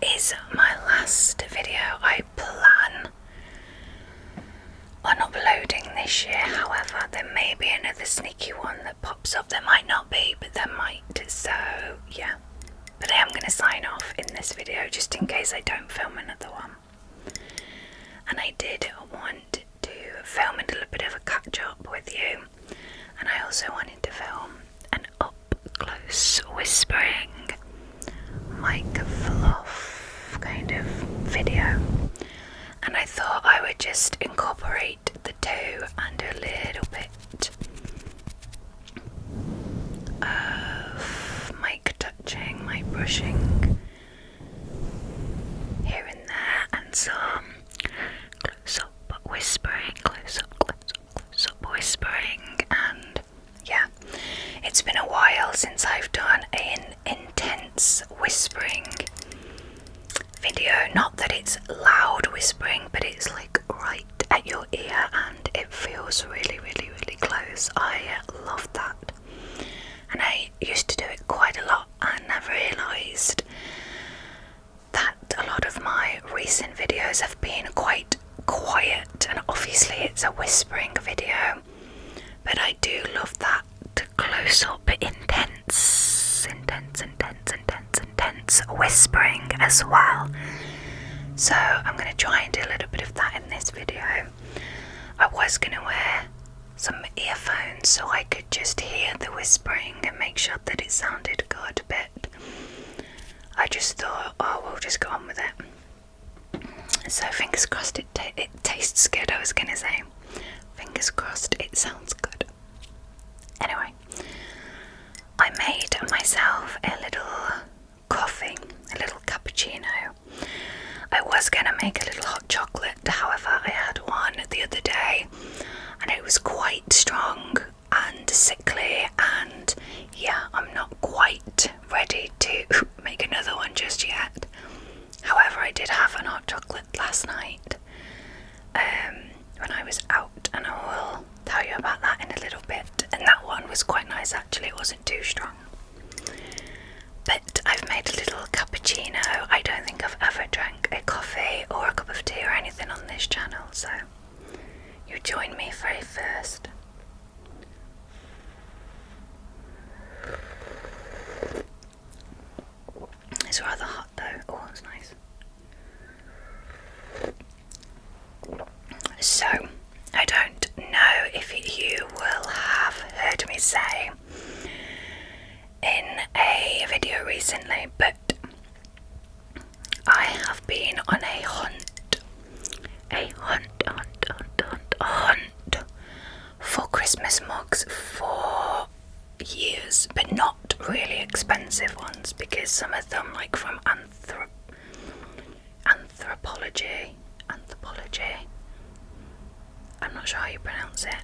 this is my last video I plan on uploading this year. However, there may be another sneaky one that pops up. There might not be, but there might. So yeah, but I am going to sign off in this video just in case I don't film another one. And I did want to film a little bit of a catch up with you, and I also wanted to film an up close whispering mic fluff kind of video, and I thought I would just incorporate the two and do a little bit of mic touching, mic brushing here and there, and some close up whispering, close up whispering. And yeah, it's been a while since I've done an intense whispering video. Not that it's loud whispering, but it's like right at your ear and it feels really close. I love that, and I used to do it quite a lot, and I've realised that a lot of my recent videos have been quite quiet, and obviously it's a whispering video, but I do love that close up intense whispering as well. So I'm going to try and do a little bit of that in this video. I was going to wear some earphones so I could just hear the whispering and make sure that it sounded good, but I just thought, oh, we'll just go on with it. So fingers crossed it tastes good. I was going to say, fingers crossed it sounds good. Anyway, I made myself a little coffee, a little cappuccino. I was going to make a little hot chocolate, however I had one the other day and it was quite strong and sickly, and yeah, I'm not quite ready to make another one just yet. However, I did have an hot chocolate last night when I was out, and I will tell you about that in a little bit, and that one was quite nice actually. It wasn't too strong. But I've made a little cappuccino. I don't think I've ever drank a coffee or a cup of tea or anything on this channel, so you join me very first. It's rather hot though. Oh, it's nice. So, I don't know if you will have heard me say in a video recently, but I have been on a hunt for Christmas mugs for years, but not really expensive ones, because some of them, like from anthropology, I'm not sure how you pronounce it,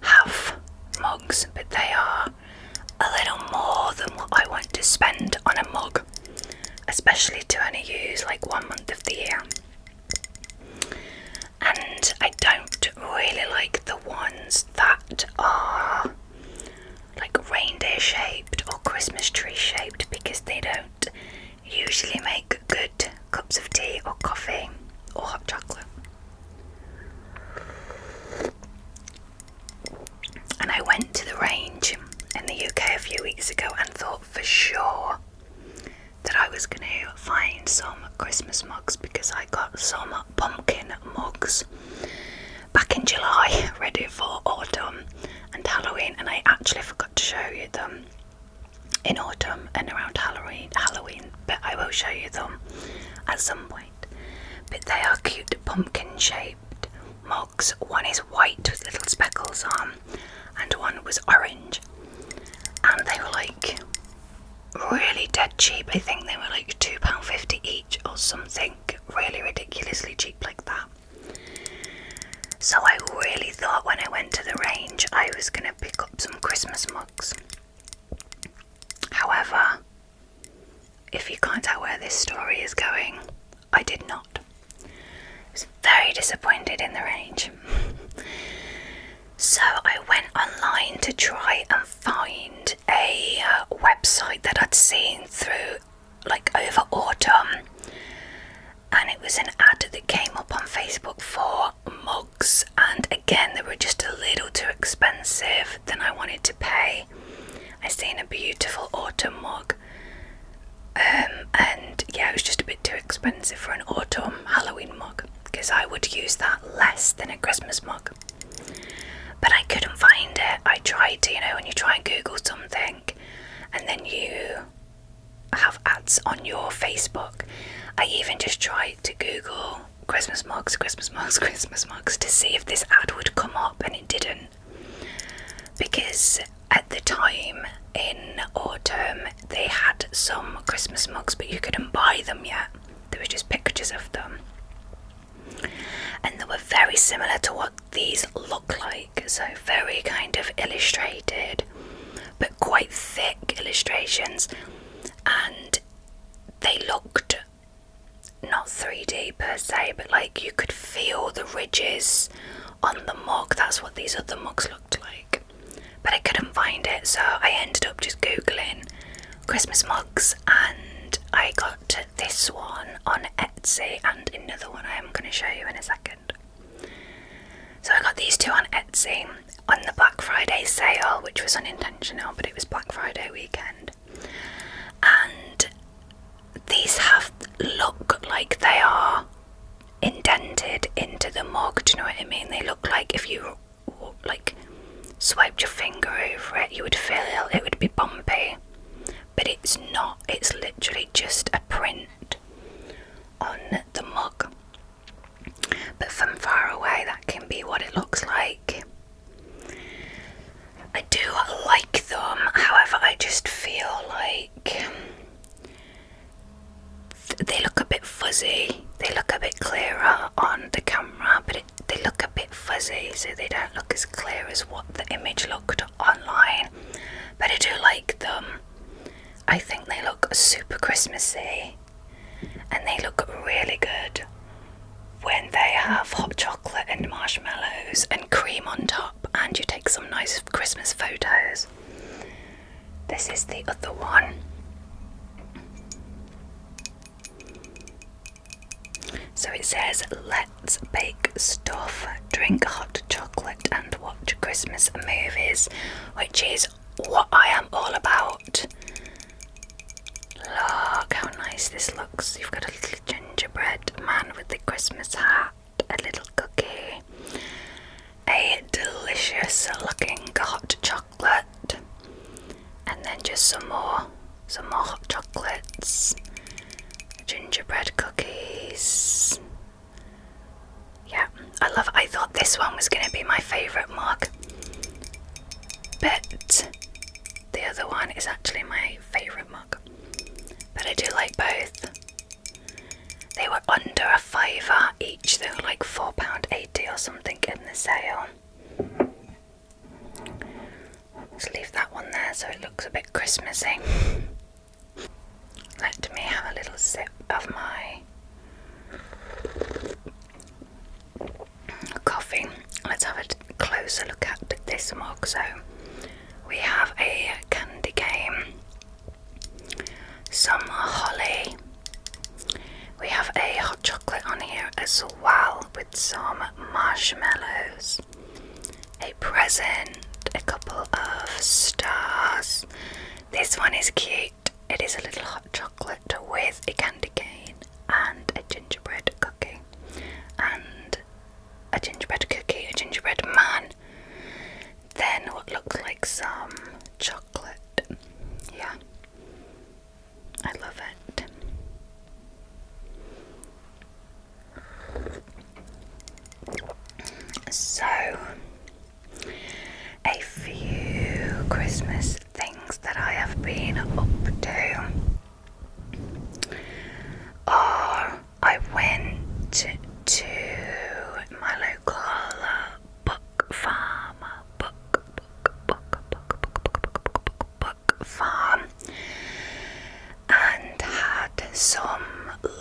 have mugs, but they are a little more than what I want to spend on a mug, especially to only use like 1 month of the year. And I don't really like the ones that are like reindeer shaped or Christmas tree shaped, because they don't usually make good cups of tea or coffee or hot chocolate. And I went to the range in the UK a few weeks ago and thought for sure that I was going to find some Christmas mugs, because I got some pumpkin mugs back in July ready for autumn and Halloween, and I actually forgot to show you them in autumn and around Halloween, but I will show you them at some point. But they are cute pumpkin shaped mugs. One is white with little speckles on and one was orange, and they were like really dead cheap. I think they were like £2.50 each or something really ridiculously cheap like that. So I really thought when I went to the range I was going to pick up some Christmas mugs. However, if you can't tell where this story is going, I did not. I was very disappointed in the range. So I went online to try and find a website that I'd seen through like over autumn too expensive for an autumn Halloween mug, because I would use that less than a Christmas mug. But I couldn't find it. I tried to, when you try and Google something and then you have ads on your Facebook. I even just tried to Google Christmas mugs to see if this ad would come up, and it didn't. Because at the time in autumn they had some Christmas mugs, but you couldn't buy them yet. There were just pictures of them. And they were very similar to what these look like, so very kind of illustrated, but quite thick illustrations, and they looked not 3D per se, but like you could feel the ridges on the mug. That's what these other mugs looked like, but I couldn't find it, so I ended up just googling Christmas mugs, and I got this one on Etsy and another one I am going to show you in a second. So I got these two on Etsy on the Black Friday sale, which was unintentional, but it was Black Friday weekend. And these look like they are indented into the mug, do you know what I mean? They look like if you swiped your finger over it, you would feel it would be bumpy. But it's not, it's literally just a print on the mug. But from far away that can be what it looks like. I do like them, however I just feel like they look a bit fuzzy. They look a bit clearer on the camera, but they look a bit fuzzy, so they don't look as clear as what the image looked online. But I do like them. I think they look super Christmassy, and they look really good when they have hot chocolate and marshmallows and cream on top, and you take some nice Christmas photos. This is the other one. So it says, let's bake stuff, drink hot chocolate and watch Christmas movies, which is what I am all about. Look how nice this looks. You've got a little gingerbread man with the Christmas hat, a little cookie, a delicious looking hot chocolate, and then just some more hot chocolates, gingerbread cookies. Yeah, I thought this one was going to be my favourite mug, but the other one is actually my favourite mug. But I do like both. They were under a £5 each. They were like £4.80 or something in the sale. Let's leave that one there so it looks a bit Christmassy. Let me have a little sip of my coffee. Let's have a closer look at this mug. So we have a candy cane, some holly, we have a hot chocolate on here as well with some marshmallows, a present, a couple of stars. This one is cute. It is a little hot chocolate with a candy cane and a gingerbread cookie, and a gingerbread man, then what looks like some chocolate. Yeah, I love it. So, a few Christmas things that I have been up to are I went to my local book farm, book farm, and had some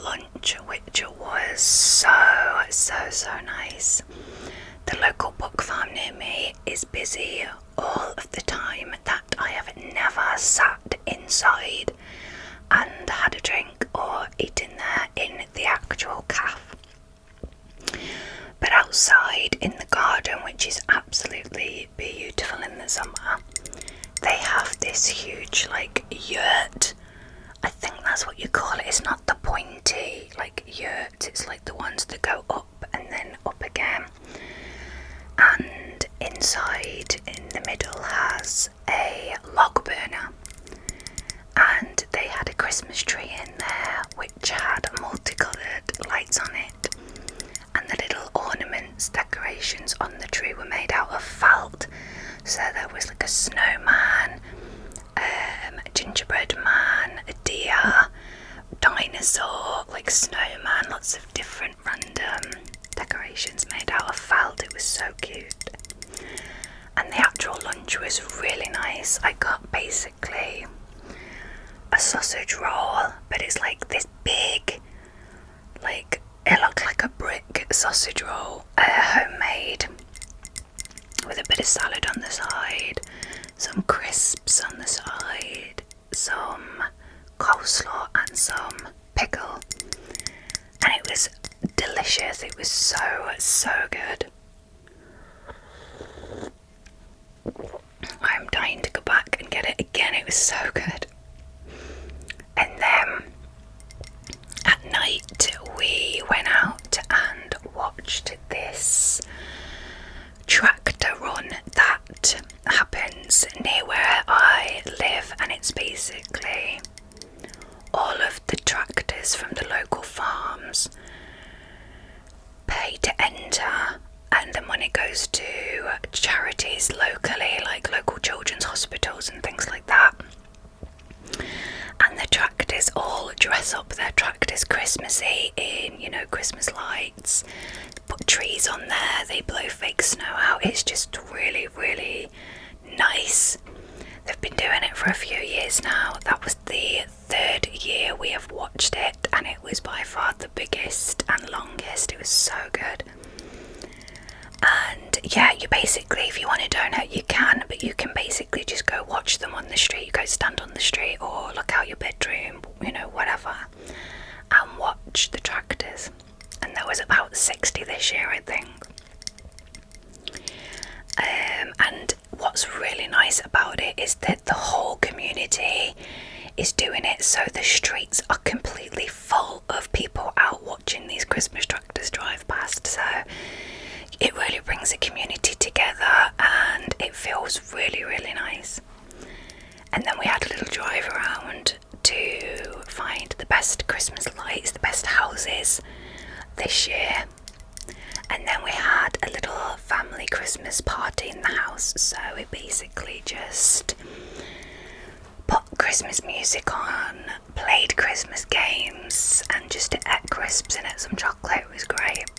lunch, which was so nice. The local book farm near me is busy all of the time, that I have never sat inside and had a drink or eaten there in the actual cafe. But outside in the garden, which is absolutely beautiful in the summer, they have this huge yurt. I think that's what you call it. It's not the pointy like yurts, it's like the ones that go up and then up again. And inside in the middle has a log burner, and they had a Christmas tree in there which had multicoloured lights on it, and the little ornaments, decorations on the tree were made out of felt. So there was like a snowman, a gingerbread man, a deer, dinosaur, like snowman, lots of different random decorations made out of felt. It was so cute. And the actual lunch was really nice. I got basically a sausage roll, but it's like this big, like it looked like a brick sausage roll, homemade, with a bit of salad on the side, some crisps on the side, some coleslaw and some pickle, and it was delicious. It was so good. I'm dying to go back and get it again. It was so good. And then at night we went out and watched this tractor run that happens near where I live, and it's basically all of the tractors from the local farms pay to enter, and the money goes to charities locally, like local children's hospitals and things like that. And the tractors all dress up their tractors Christmassy in, you know, Christmas lights, put trees on there, they blow fake snow out. It's just really nice. They've been doing it for a few years now. That was the 3rd year we have watched it, and it was by far the biggest and longest. It was so good. And yeah, you basically, if you want to donate, you can, but you can basically just go watch them on the street. You go stand on the street or look out your bedroom, you know, whatever, and watch the tractors. And there was about 60 this year, I think. And what's really nice about it is that the whole community is doing it, so the streets are completely full of people out watching these Christmas tractors drive past. So it really brings the community together, and it feels really nice. And then we had a little drive around to find the best Christmas lights, the best houses this year. And then we had a little family Christmas party in the house, so we basically just put Christmas music on, played Christmas games, and just ate crisps and ate some chocolate. It was great.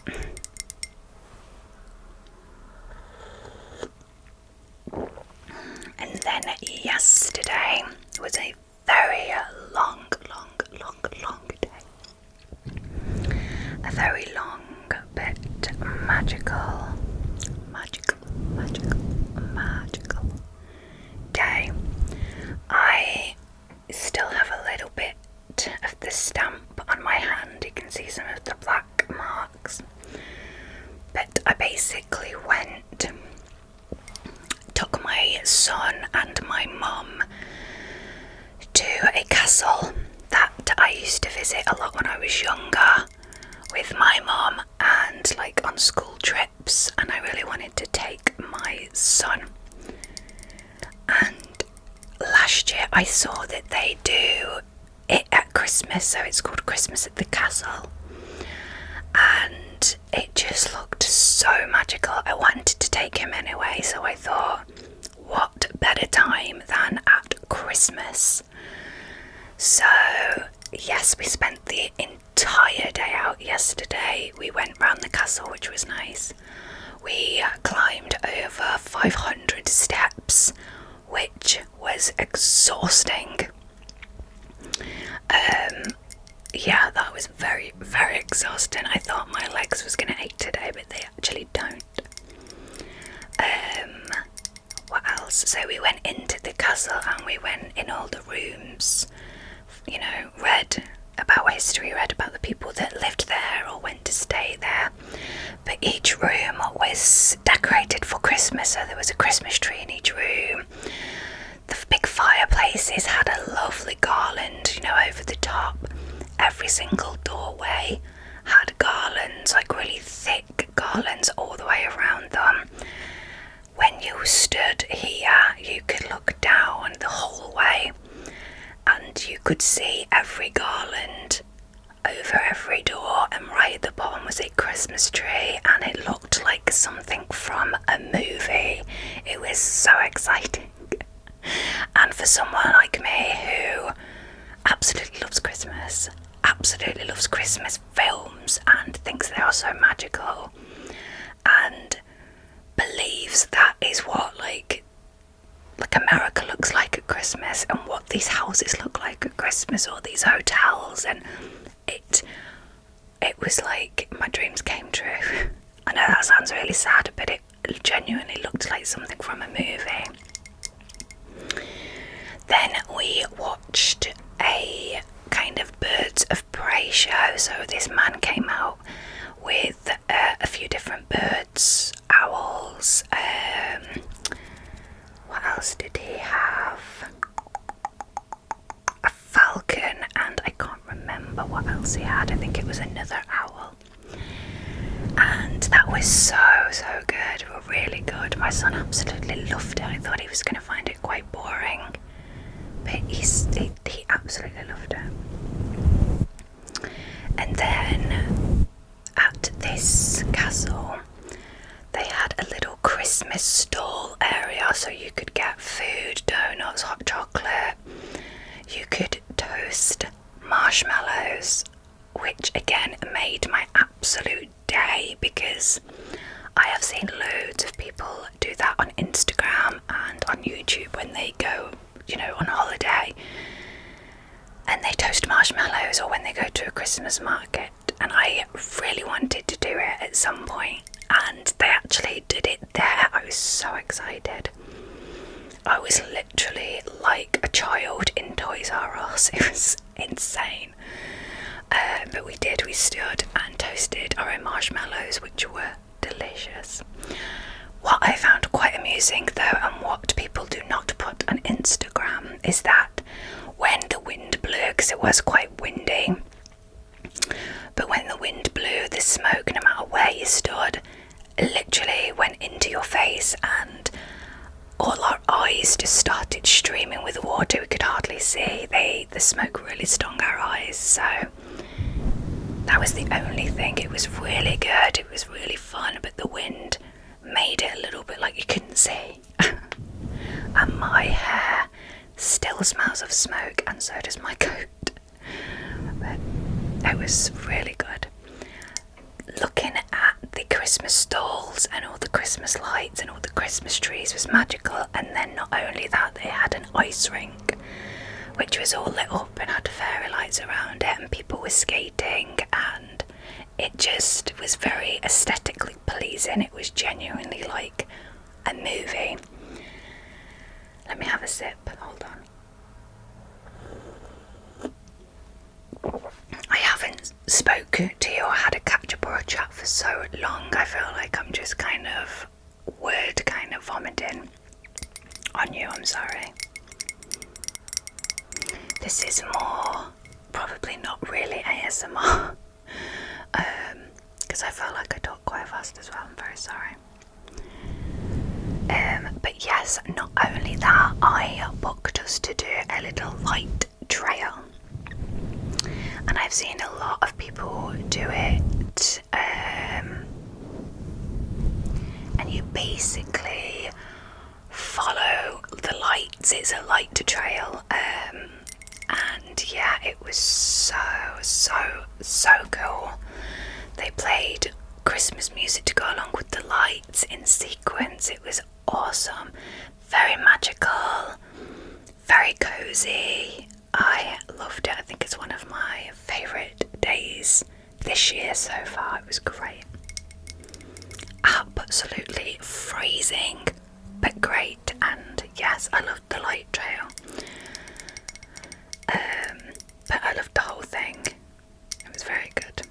And then yesterday was a very long day. A very long but magical day. I still have a little bit of the stamp on my hand. You can see some of the black marks. But I basically took my son and my mum to a castle that I used to visit a lot when I was younger with my mum, and like on school trips, and I really wanted to take my son. And last year I saw that they do it at Christmas, so it's called Christmas at the Castle, and it just looked so magical. I wanted to take him anyway, so I thought, what better time than at Christmas? So yes, we spent the entire day out yesterday. We went round the castle, which was nice. We climbed over 500 steps, which was exhausting. Yeah, that was very exhausting. I thought my legs was going to ache today, but they actually don't. What else? So we went into the castle and we went in all the rooms, you know, read about history, read about the people that lived there or went to stay there. But each room was decorated for Christmas, so there was a Christmas tree in each room. The big fireplaces had a lovely garland, you know, over the top. garlands all the way around them. When you stood here, you could look down the hallway and you could see every garland over every door, and right at the bottom was a Christmas tree, and it looked like something from a movie. It was so exciting. And for someone like me who absolutely loves Christmas films and thinks they are so magical, and believes that is what like America looks like at Christmas, and what these houses look like at Christmas, or these hotels, and it was like my dreams came true. I know that sounds really sad, but it genuinely looked like something from a movie. Then we watched a kind of birds of prey show. So this man came out with a few different birds, owls, what else did he have? A falcon, and I can't remember what else he had. I think it was another owl. And that was so good, really good. My son absolutely loved it. I thought he was going to find it quite boring, but he absolutely loved it. And then at this castle, they had a little Christmas stall area, so you could get food, donuts, hot chocolate. You could toast marshmallows, which again made my absolute day, because I have seen loads of people do that on Instagram and on YouTube when they go, on holiday, and they toast marshmallows, or when they go to a Christmas market. And I really wanted to do it at some point, and they actually did it there. I was so excited. I was literally like a child in Toys R Us. It was insane. But we stood and toasted our own marshmallows, which were delicious. What I found quite amusing though, and what people do not put on Instagram, is that when the wind blew, because it was quite windy, but when the wind blew, the smoke, no matter where you stood, literally went into your face, and all our eyes just started streaming with water. We could hardly see. The smoke really stung our eyes, so that was the only thing. It was really good, it was really fun, but the wind made it a little bit like you couldn't see. And my hair still smells of smoke, and so does my coat. But it was really good. Looking at the Christmas stalls and all the Christmas lights and all the Christmas trees was magical. And then not only that, they had an ice rink which was all lit up and had fairy lights around it, and people were skating, and it just was very aesthetically pleasing. It was genuinely like a movie. Let me have a sip, hold on. I haven't spoken to you or had a catch up or a chat for so long. I feel like I'm just kind of vomiting on you. I'm sorry. This is more, probably not really ASMR, because I feel like I talk quite fast as well. I'm very sorry. But yes, not only that, I booked us to do a little light trail, and I've seen a lot of people do it, and you basically follow the lights. It's a light trail, and yeah, it was so cool. They played Christmas music to go along with the lights in sequence. It was awesome, very magical, very cozy. I loved it. I think it's one of my favourite days this year so far. It was great. Absolutely freezing, but great. And yes, I loved the light trail. But I loved the whole thing. It was very good.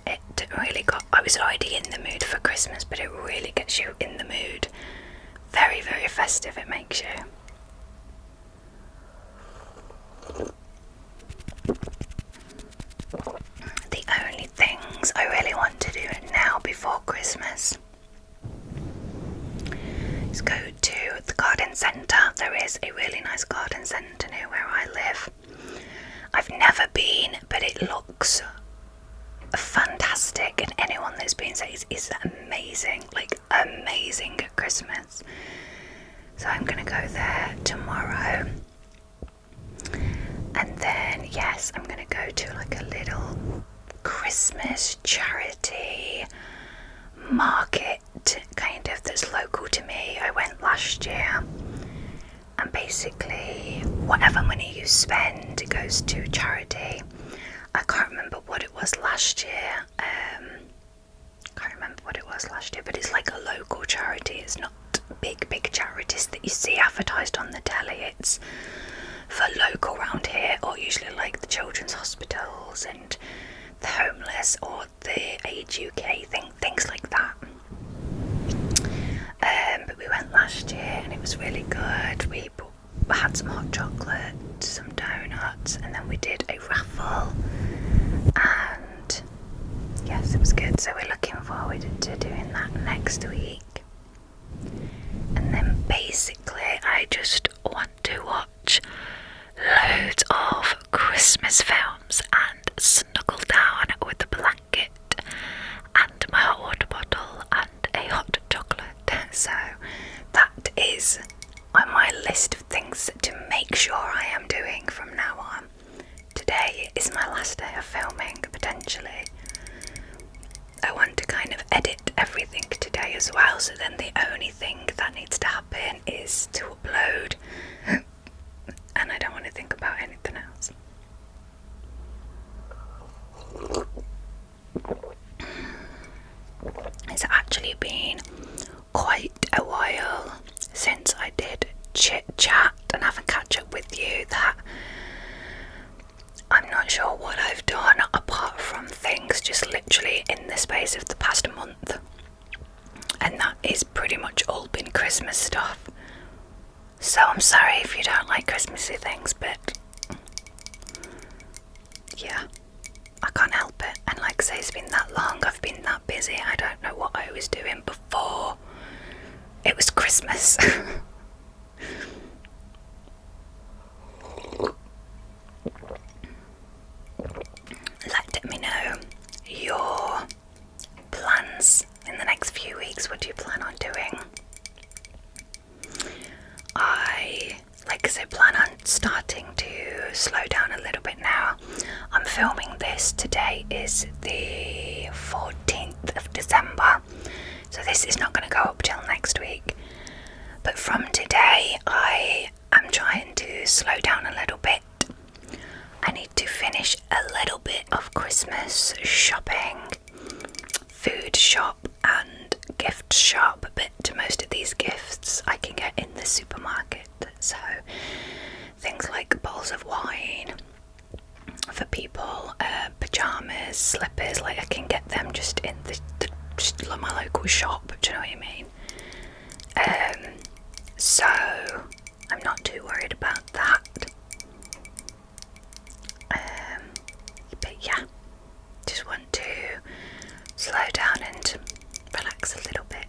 It really I was already in the mood for Christmas, but it really gets you in the mood. Very, very festive it makes you. I really want to do it now before Christmas is go to the garden centre. There is a really nice garden centre near where I live. I've never been, but it looks fantastic, and anyone that's been says it's amazing, like amazing at Christmas. So I'm gonna go there tomorrow, and then yes, I'm gonna go to like a little Christmas charity market kind of that's local to me. I went last year, and basically whatever money you spend goes to charity. I can't remember what it was last year. But it's like a local charity. It's not big charities that you see advertised on the telly. It's for local around here, or usually like the children's hospitals and the homeless or the Age UK things like that. But we went last year and it was really good. We had some hot chocolate, some donuts, and then we did a raffle, and yes, it was good. So we're looking forward to doing that next week. And then basically I just want to watch loads of Christmas films and snuggle down with a blanket and my hot water bottle and a hot chocolate. So that is on my list of things to make sure I am doing from now on. Today is my last day of filming, potentially. I want to kind of edit everything today as well, so then the only thing that needs to happen is to upload, and I don't want to think about anything else. It's actually been quite a while since I did chit chat and have a catch up with you. That I'm not sure what I've done apart from things just literally in the space of the past month, and that is pretty much all been Christmas stuff. So I'm sorry if you don't like Christmassy things, but yeah, I can't help it. And like I say, it's been that long, I've been that busy, I don't know what I was doing before it was Christmas. Let me know your plans in the next few weeks. What do you plan on doing? Like I said, plan on starting to slow down a little bit now. I'm filming this. Today is the 14th of December, so this is not going to go up till next week. But from today, I am trying to slow down a little bit. I need to finish a little bit of Christmas shopping, food shop and gift shop, but most of these gifts I can get in the supermarket. So things like bottles of wine for people, pyjamas, slippers, like I can get them just in just like my local shop, do you know what I mean? So I'm not too worried about that. But yeah, just want to slow down and relax a little bit.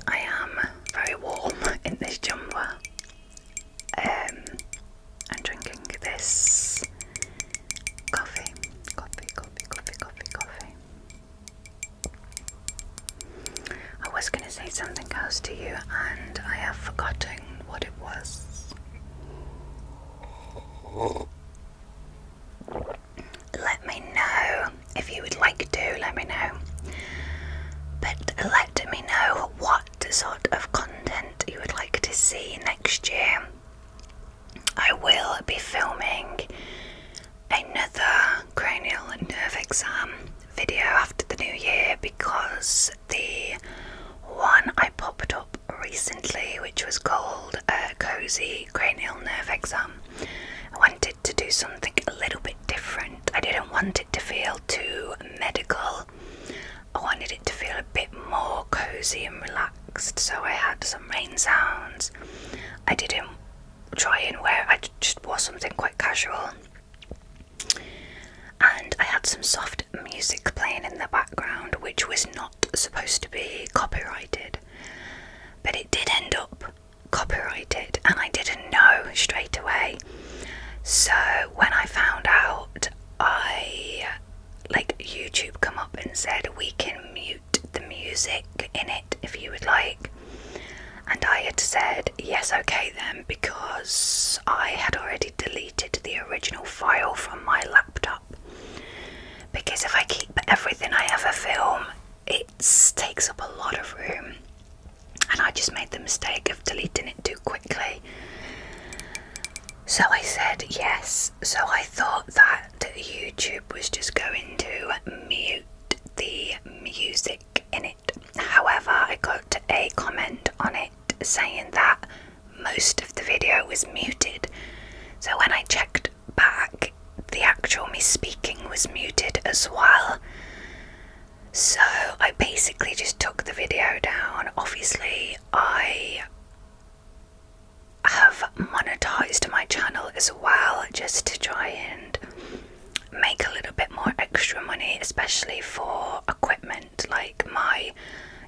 I am very warm in this jumper. I'm drinking this coffee. I was going to say something else to you and I have forgotten what it was. Let me know if you would like to, let me know. But let me know what sort of content you would like to see next year. I will be filming another cranial nerve exam video after the new year, because the one I popped up recently, which was called Cozy Cranial Nerve Exam, I wanted to do something a little bit different. I didn't want it to feel too medical. I wanted it to feel a cozy and relaxed, so I had some rain sounds. I didn't try and I just wore something quite casual. And I had some soft music playing in the background, which was not supposed to be copyrighted. But it did end up copyrighted, and I didn't know straight away. So when I found out, YouTube come up and said we can mute the music in it if you would like. And I had said yes, okay then, because I had already deleted the original file from my laptop. Because if I keep everything I ever film, it takes up a lot of room. And I just made the mistake of deleting it too quickly. So I said yes. So I thought that YouTube was just going to mute the music in it. However, I got a comment on it saying that most of the video was muted. So when I checked back, the actual me speaking was muted as well. So I basically just took the video down. Obviously, I have monetized my channel as well, just to try and make a little bit more extra money, especially for equipment. Like my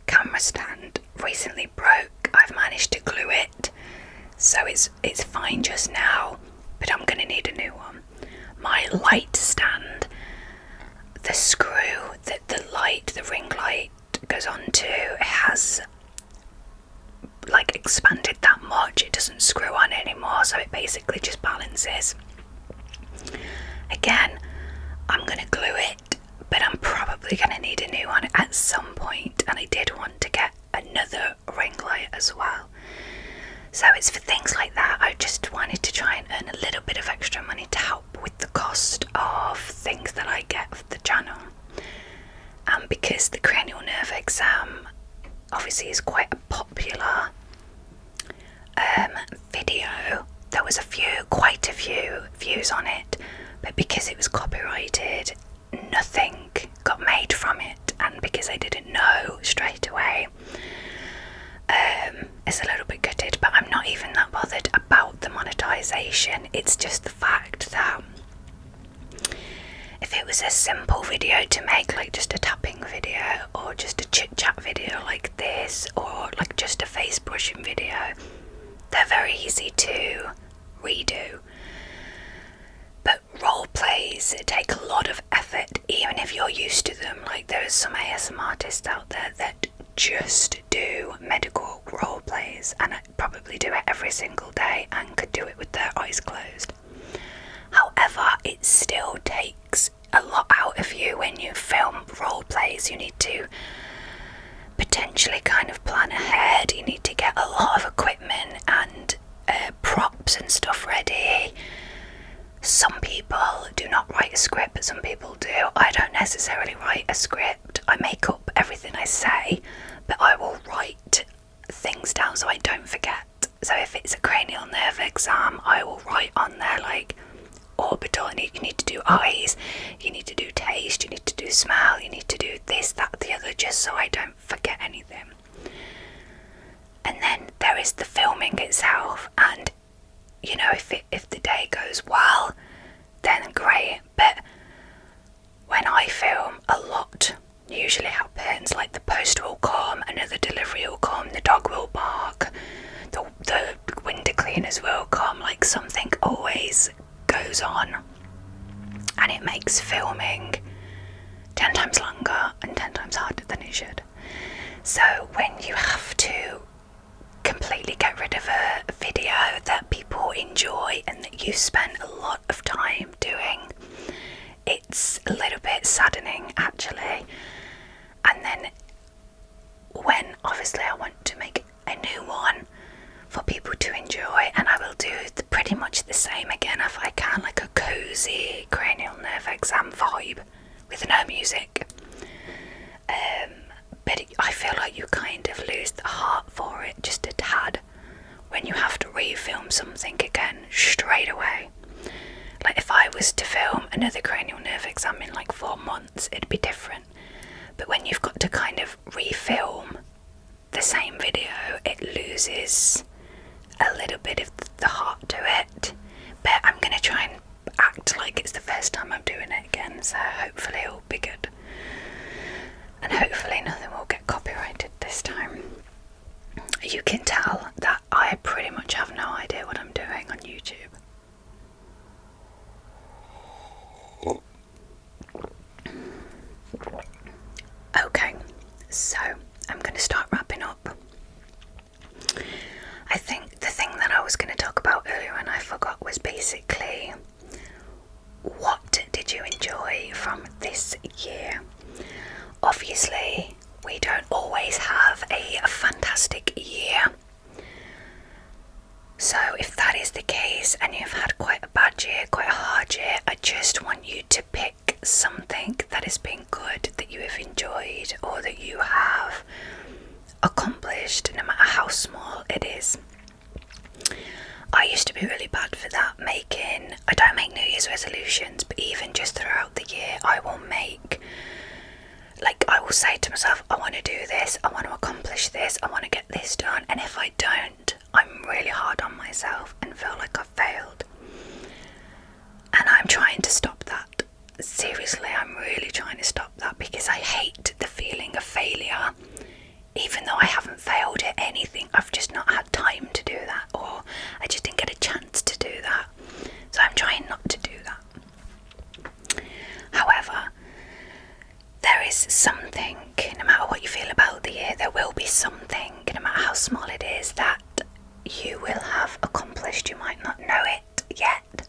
camera stand recently broke. I've managed to glue it, so it's fine just now, but I'm gonna need a new one. My light stand, the screw that the ring light goes onto, it has expanded that much. It doesn't screw on anymore, so it basically just balances. Again, I'm gonna glue it, but I'm probably gonna need a new one at some point, and I did want to get another ring light as well. So it's for things like that. I just wanted to try and earn a little bit of extra money to help with the cost of things that I get for the channel. And because the cranial nerve exam obviously is quite a popular video, there was quite a few views on it, but because it was copyrighted, nothing got made from it. And because I didn't know straight away, it's a little bit gutted, but I'm not even that bothered about the monetization. It's just the fact that if it was a simple video to make, like just a tapping video or just a chit chat video like this, or like just a face brushing video, they're very easy to redo. But role plays take a lot of effort, even if you're used to them. Like there are some ASMR artists out there that just do medical role plays, and I probably do it every single day and could do it with their eyes closed. However, it still takes a lot out of you when you film role plays. You need to potentially kind of plan ahead. You need to get a lot of equipment and props and stuff ready. Some people do not write a script, but some people do. I don't necessarily write a script. I make up everything I say, but I will write things down so I don't forget. So if it's a cranial nerve exam, I will write on there like orbital, and you need to do eyes, you need to do taste, you need to do smell, you need to do this, that, the other, just so I don't forget anything. And then there is the filming itself, and you know, if the day goes well, then great. But when I film, a lot usually happens. Like the post will come, another delivery will come, the dog will bark, the window cleaners will come. Like something always goes on, and it makes filming 10 times longer and 10 times harder than it should. So when you have to completely get rid of a video that people enjoy and that you spend a lot of time doing, it's a little bit saddening actually. And then when obviously I want to make a new one for people to enjoy, and I will do pretty much the same again if I can, like a cozy cranial nerve exam vibe with no music. But I feel like you kind of lose the heart for it just a tad when you have to refilm something again straight away. Like if I was to film another cranial nerve exam in like 4 months, it'd be different. But when you've got to kind of refilm the same video, it loses a little bit of the heart to it. But I'm gonna try and act like it's the first time I'm doing it again, so hopefully it'll be good. And hopefully nothing will get copyrighted this time. You can tell that I pretty much have no idea what I'm doing on YouTube. Okay, so I'm going to start wrapping up. I think the thing that I was going to talk about earlier and I forgot was basically, what did you enjoy from this year? Obviously, we don't always have a fantastic year. So if that is the case and you've had quite a bad year, quite a hard year, I just want you to pick something that has been good, that you have enjoyed, or that you have accomplished, no matter how small it is. I used to be really bad for that, I don't make New Year's resolutions, but even just throughout the year, I will say to myself, I want to do this, I want to accomplish this, I want to get this done, and if I don't, I'm really hard on myself and feel like I've failed. And I'm trying to stop that. Seriously, I'm really trying to stop that, because I hate the feeling of failure. Even though I haven't failed at anything, I've just not had time to do that, or I just didn't get a chance to do that. So I'm trying not to do that. However, there is something, no matter what you feel about the year, there will be something, no matter how small it is, that you will have accomplished. You might not know it yet,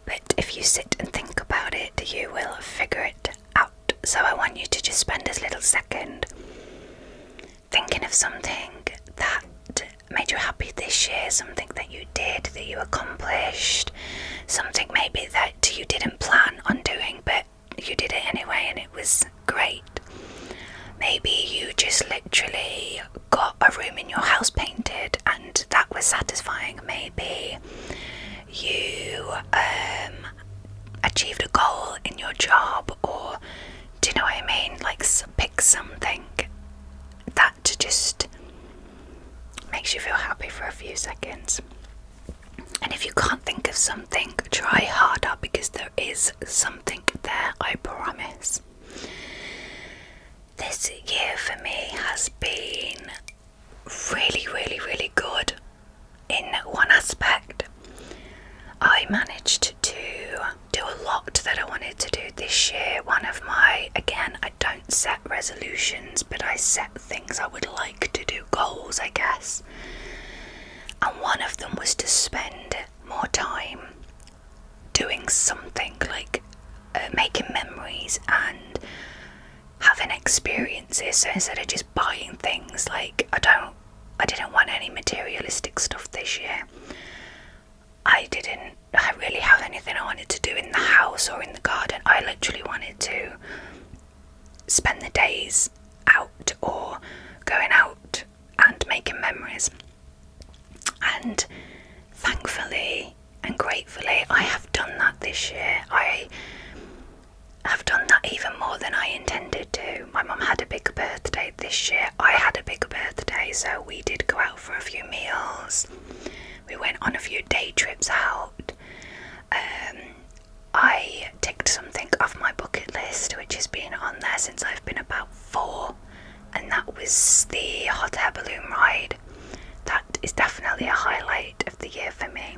but if you sit and think about it, you will figure it out. So I want you to just spend a little second thinking of something that made you happy this year, something that you did, that you accomplished, something maybe that you didn't plan on doing, but you did it anyway and it was great. Maybe you just literally got a room in your house painted and that was satisfying. Maybe you achieved a goal in your job, or do you know what I mean? Like, pick something that just makes you feel happy for a few seconds. And if you can't think of something, try harder, because there is something there, I promise. This year for me has been really, really, really good in one aspect. I managed to do a lot that I wanted to do this year. One of my, again, I don't set resolutions, but I set things I would like to do, goals, I guess. And one of them was to spend more time doing something, like making memories and having experiences. So instead of just buying things, like I didn't want any materialistic stuff this year. I didn't really have anything I wanted to do in the house or in the garden. I literally wanted to spend the days out or going out and making memories. And thankfully and gratefully, I have done that this year. I have done that even more than I intended to. My mum had a big birthday this year. I had a big birthday, so we did go out for a few meals. We went on a few day trips out. I ticked something off my bucket list, which has been on there since I've been about 4, and that was the hot air balloon ride. That is definitely a highlight of the year for me.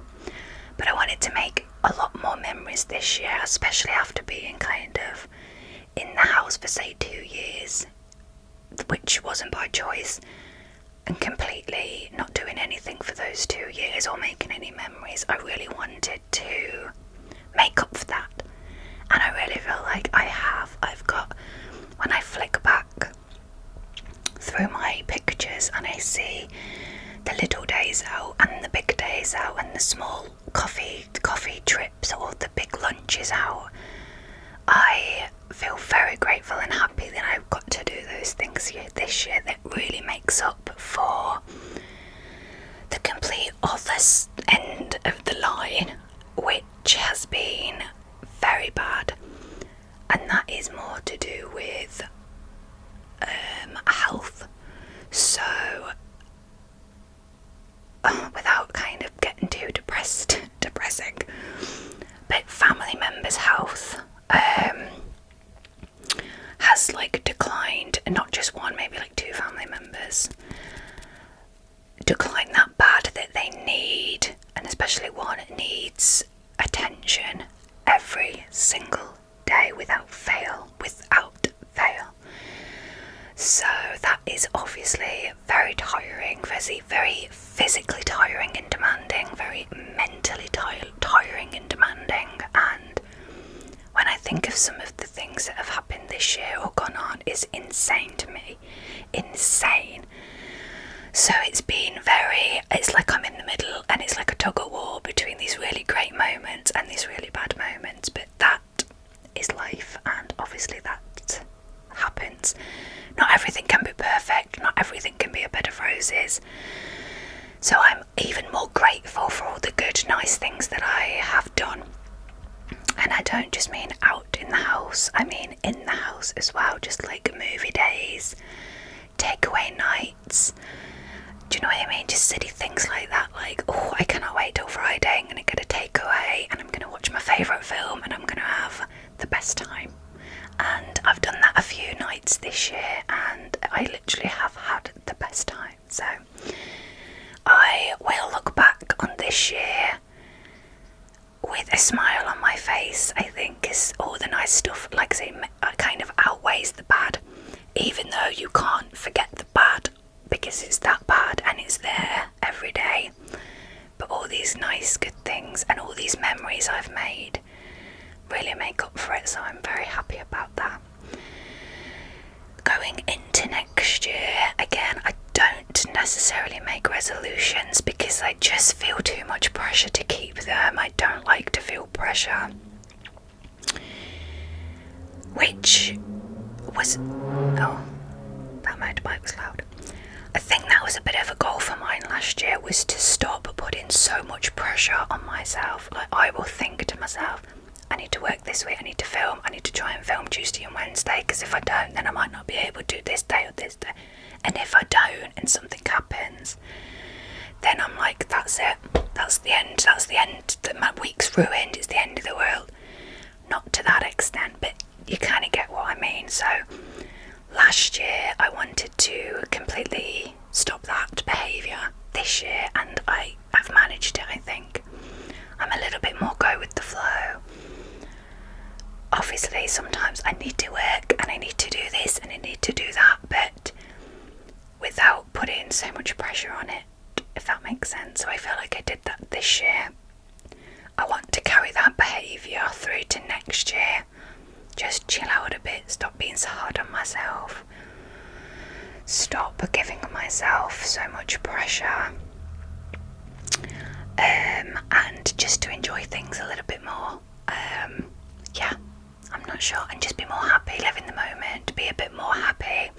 But I wanted to make a lot more memories this year, especially after being kind of in the house for, say, 2 years, which wasn't by choice, and completely not doing anything for those 2 years or making any memories. I really wanted to make up for that, and I really feel like I have. I've got, when I flick back through my pictures and I see the little days out and the big days out and the small coffee trips or the big lunches out, I feel very grateful and happy that I've got to do those things this year. That really makes up for the complete other end of the line, which has been very bad, and that is more to do with health. So, without kind of getting too depressing, but family members' health has like declined, and not just one, maybe like 2 family members declined that bad that they need, and especially one needs attention every single day without fail. So that is obviously very tiring, very physically tiring and demanding, very mentally tiring and demanding. And when I think of some of the things that have happened this year or gone on, is insane to me. Insane. So it's like I'm in the middle, and it's like a tug of war between these really great moments and these really bad moments. But that is life, and obviously that happens. Not everything can be perfect, not everything can be a bed of roses. So I'm even more grateful for all the good, nice things that I have done. And I don't just mean out in the house, I mean in the house as well, just like movie days, takeaway nights. Do you know what I mean? Just silly things like that, like, oh, I cannot wait till Friday, I'm going to get a takeaway and I'm going to watch my favourite film and I'm going to have the best time. And I've done that a few nights this year, and I literally have had the best time. So I will look back on this year with a smile on my face, I think, because all the nice stuff, like I say, kind of outweighs the bad, even though you can't forget the bad because it's that bad and it's there every day. But all these nice good things and all these memories I've made really make up for it, so I'm very happy about that. Going into next year, again, I don't necessarily make resolutions because I just feel too much pressure to keep them. I don't like to feel pressure, which was, oh, that motorbike was loud. I think that was a bit of a goal for mine last year, was to stop putting so much pressure on myself. Like, I will think to myself, I need to work this week, I need to film, I need to try and film Tuesday and Wednesday, because if I don't, then I might not be able to do this day or this day. And if I don't and something happens, then I'm like, that's it, that's the end, that my week's ruined, it's the end of the world. Not to that extent, but you kind of get what I mean. So last year I wanted to completely stop that behaviour. This year, and I've managed it, I think. I'm a little bit more go with the flow. Obviously sometimes I need to work and I need to do this and I need to do that, but without putting so much pressure on it, if that makes sense. So I feel like I did that this year. I want to carry that behaviour through to next year. Just chill out a bit, stop being so hard on myself, stop giving myself so much pressure, and just to enjoy things a little bit more. Yeah, I'm not sure, and just be more happy, live in the moment, be a bit more happy.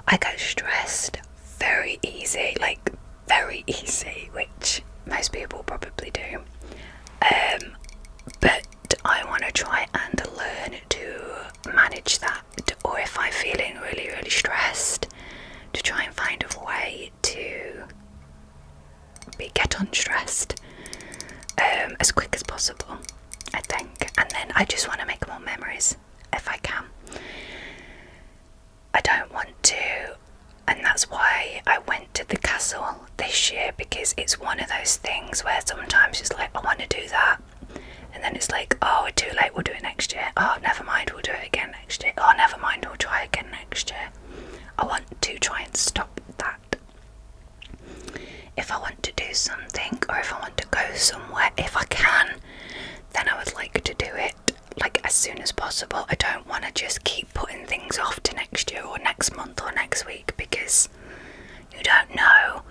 I get stressed very easy, like very easy, which most people probably do, but I want to try and learn to manage that, or if I'm feeling really, really stressed, to try and find a way to get unstressed as quick as possible, I think. And then I just want to make more memories if I can. I don't want to, and that's why I went to the castle this year, because it's one of those things where sometimes it's like, I want to do that, and then it's like, oh, we're too late, we'll do it next year. Oh, never mind, we'll do it again next year. Oh, never mind, we'll try again next year. I want to try and stop that. If I want to do something, or if I want to go somewhere, if I can, then I would like to do it like as soon as possible. I don't want to just keep putting things off to next year or next month or next week, because you don't know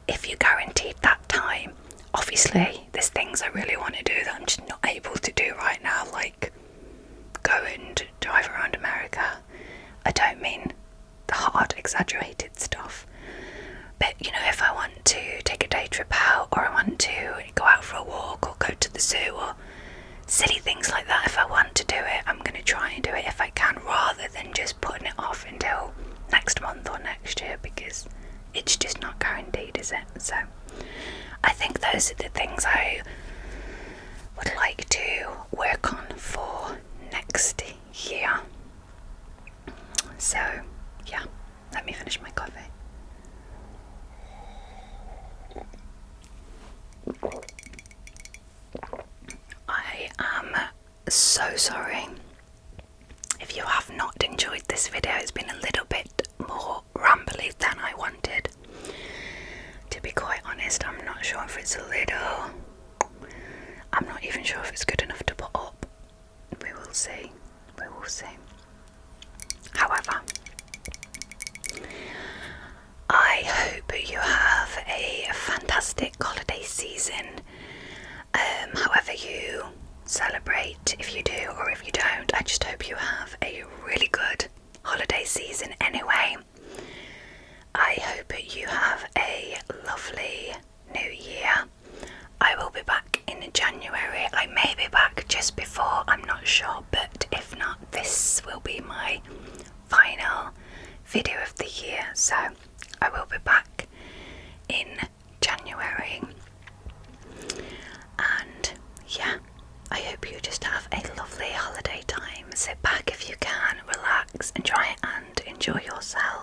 if you're guaranteed that time. Obviously there's things I really want to do that I'm just not able to do right now, like go and drive around America. I don't mean the hard exaggerated stuff, but you know, if I want to take a day trip out, or I want to go out for a walk, or go to the zoo, or silly things like that, if I want to do it, I'm going to try and do it if I can, rather than just putting it off until next month or next next year because it's just not guaranteed, is it? So I think those are the things I would like to work on for next year. So yeah, let me finish my coffee. I am so sorry if you have not enjoyed this video. It's been a little bit more rambly than I wanted. To be quite honest, I'm not sure if it's I'm not even sure if it's good enough to put up. We will see. We will see. However, I hope you have a fantastic holiday season. However you celebrate, if you do or if you don't, I just hope you have a really good holiday season anyway. I hope you have a lovely new year. I will be back in January. I may be back just before, I'm not sure, but if not, this will be my final video of the year, so I will be back in January. And yeah, I hope you just have a lovely holiday time. Sit back if you can, relax, and try and enjoy yourself.